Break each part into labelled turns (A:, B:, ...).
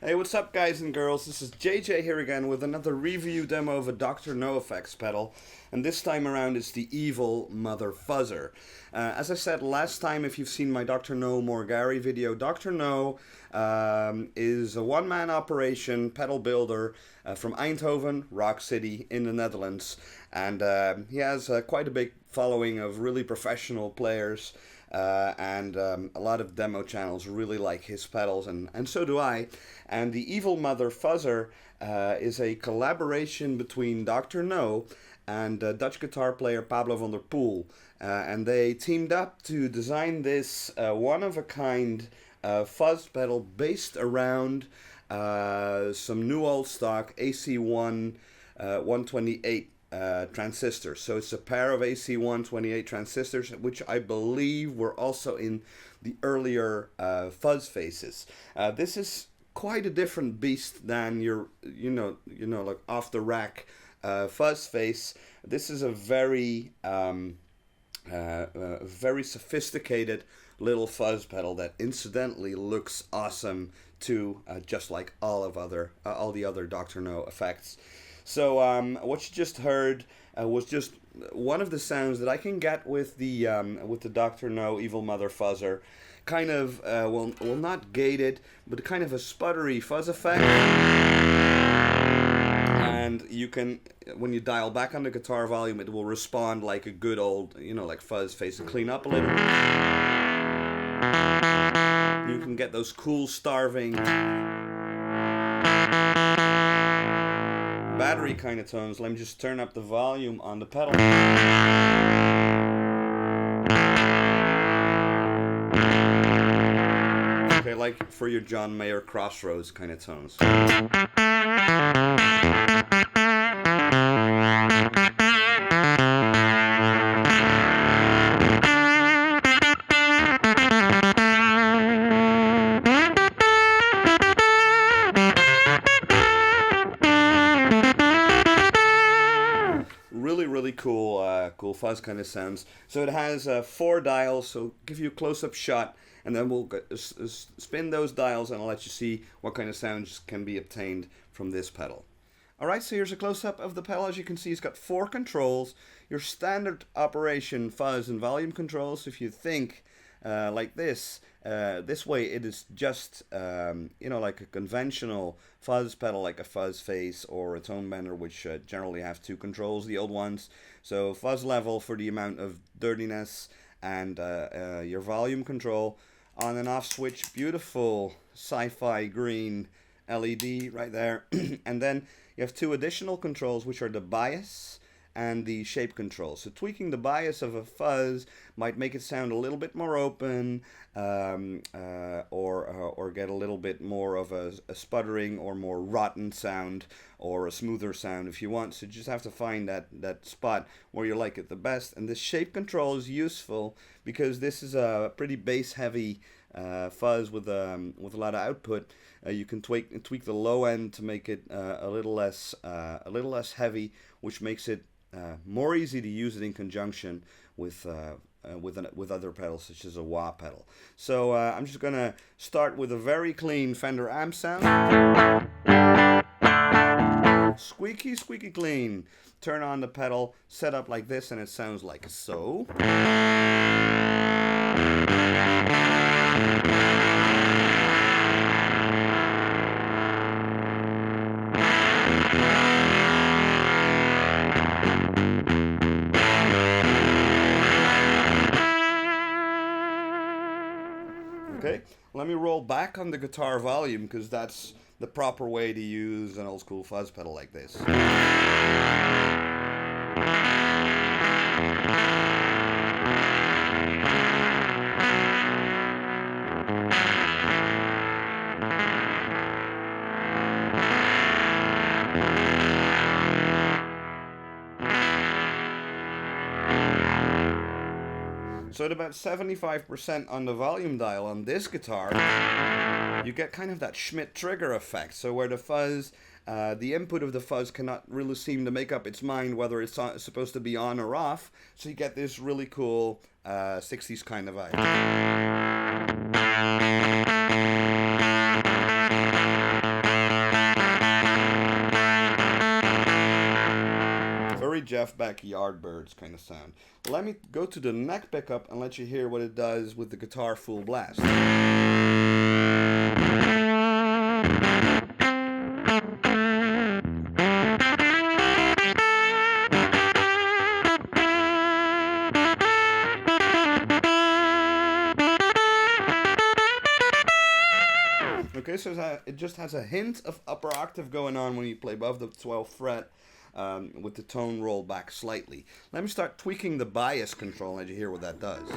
A: Hey, what's up, guys and girls? This is JJ here again with another review demo of a Dr. No effects pedal, and this time around it's the Evil Motherfuzzer. As I said last time, if you've seen my Dr. No Morgari video, Dr. No is a one-man operation pedal builder from Eindhoven, Rock City in the Netherlands, and he has quite a big following of really professional players. And a lot of demo channels really like his pedals, and so do I. And the Evil Motherfuzzer is a collaboration between Dr. No and Dutch guitar player Pablo van der Poel. And they teamed up to design this one-of-a-kind fuzz pedal based around some new old stock AC1 128 transistors. So it's a pair of AC128 transistors, which I believe were also in the earlier fuzz faces. This is quite a different beast than your, like off the rack fuzz face. This is a very sophisticated little fuzz pedal that incidentally looks awesome too, just like all the other Dr. No effects. So what you just heard was just one of the sounds that I can get with the Dr. No Evil Motherfuzzer. Kind of, well, not gated, but kind of a sputtery fuzz effect. And you can, when you dial back on the guitar volume, it will respond like a good old, like fuzz face and clean up a little. You can get those cool starving battery kind of tones. Let me just turn up the volume on the pedal. Okay, like for your John Mayer Crossroads kind of tones. Really cool fuzz kind of sounds. So it has 4 dials, so give you a close-up shot, and then we'll spin those dials and I'll let you see what kind of sounds can be obtained from this pedal. Alright, so here's a close-up of the pedal. As you can see, it's got 4 controls, your standard operation fuzz and volume controls. If you think like this way, it is just like a conventional fuzz pedal, like a fuzz face or a tone bender, which generally have 2 controls, the old ones. So fuzz level for the amount of dirtiness, and your volume control, on and off switch, beautiful sci-fi green LED right there. And then you have 2 additional controls, which are the bias and the shape control. So tweaking the bias of a fuzz might make it sound a little bit more open, or get a little bit more of a sputtering or more rotten sound, or a smoother sound if you want. So you just have to find that spot where you like it the best. And the shape control is useful because this is a pretty bass heavy fuzz with a lot of output. You can tweak the low end to make it a little less heavy, which makes it more easy to use it in conjunction with other pedals, such as a wah pedal. So I'm just gonna start with a very clean Fender amp sound. Squeaky clean. Turn on the pedal, set up like this, and it sounds like so. Okay, let me roll back on the guitar volume, because that's the proper way to use an old school fuzz pedal like this. So at about 75% on the volume dial on this guitar, you get kind of that Schmidt trigger effect. So where the fuzz, the input of the fuzz cannot really seem to make up its mind whether it's supposed to be on or off. So you get this really cool 60s kind of vibe. Jeff Beck Yardbirds kind of sound. Let me go to the neck pickup and let you hear what it does with the guitar full blast. Okay, so it just has a hint of upper octave going on when you play above the 12th fret with the tone rolled back slightly. Let me start tweaking the bias control and let you hear what that does.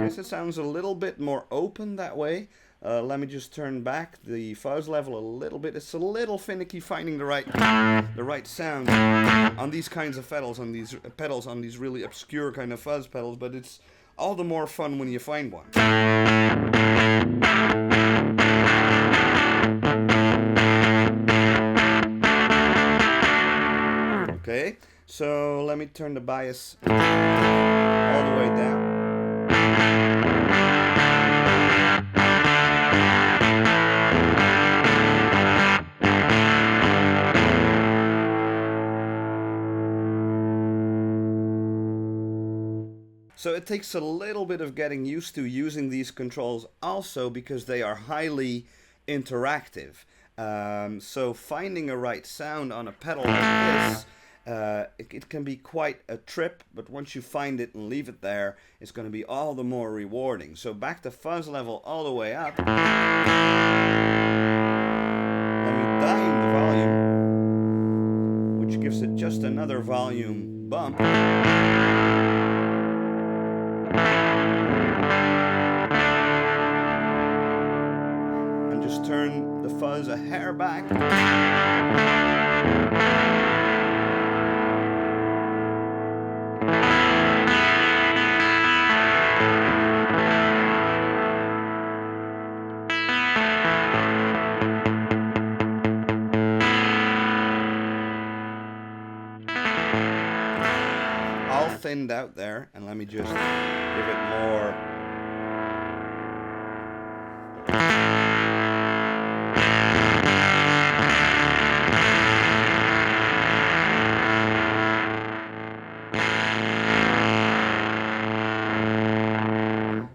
A: Okay, so it sounds a little bit more open that way. Let me just turn back the fuzz level a little bit. It's a little finicky finding the right sound on these kinds of pedals, on these really obscure kind of fuzz pedals, but it's all the more fun when you find one. Okay, so let me turn the bias all the way down. So it takes a little bit of getting used to using these controls also because they are highly interactive. So finding a right sound on a pedal like this, it can be quite a trip, but once you find it and leave it there, it's going to be all the more rewarding. So back to fuzz level all the way up. Let me dial the volume, which gives it just another volume bump. And just turn the fuzz a hair back. All thinned out there, and let me just give it more.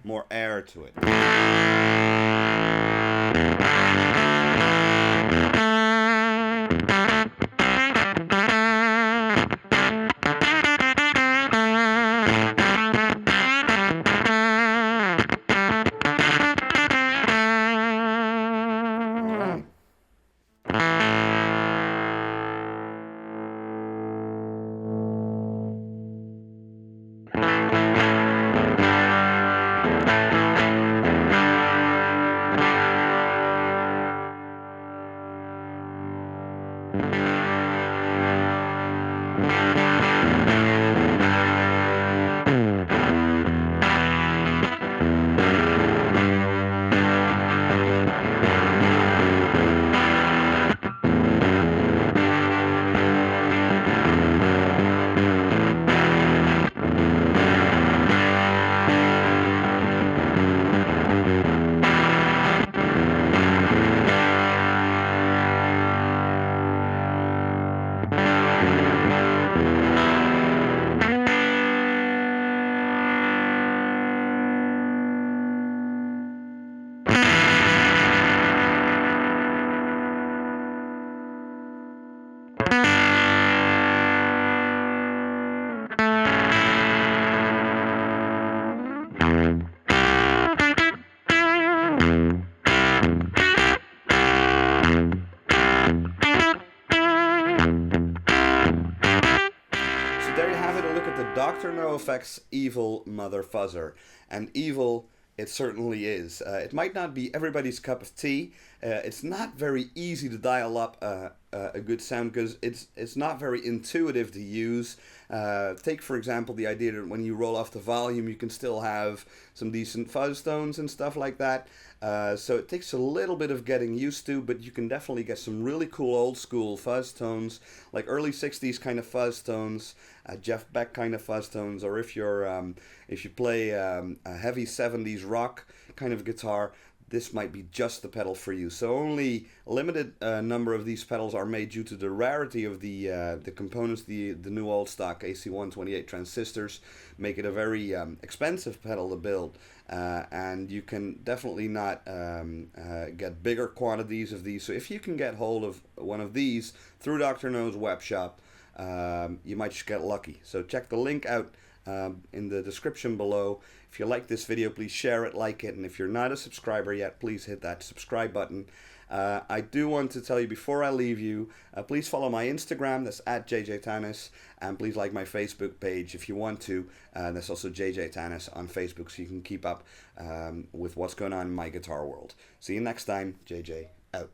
A: More air to it. Dr. No Effect's Evil Motherfuzzer. And evil it certainly is. It might not be everybody's cup of tea. It's not very easy to dial up a good sound because it's not very intuitive to use. Take for example the idea that when you roll off the volume, you can still have some decent fuzz tones and stuff like that. So it takes a little bit of getting used to, but you can definitely get some really cool old school fuzz tones, like early 60s kind of fuzz tones, Jeff Beck kind of fuzz tones, or if you play a heavy 70s rock kind of guitar, this might be just the pedal for you. So only a limited number of these pedals are made due to the rarity of the components. The new old stock AC-128 transistors make it a very expensive pedal to build, and you can definitely not get bigger quantities of these. So if you can get hold of one of these through Dr. No's web shop, you might just get lucky. So check the link out in the description below. If you like this video, please share it, like it, and if you're not a subscriber yet, please hit that subscribe button. I do want to tell you before I leave you, please follow my Instagram, that's at Tanis, and please like my Facebook page if you want to. That's also Tanis on Facebook, so you can keep up with what's going on in my guitar world. See you next time. JJ out.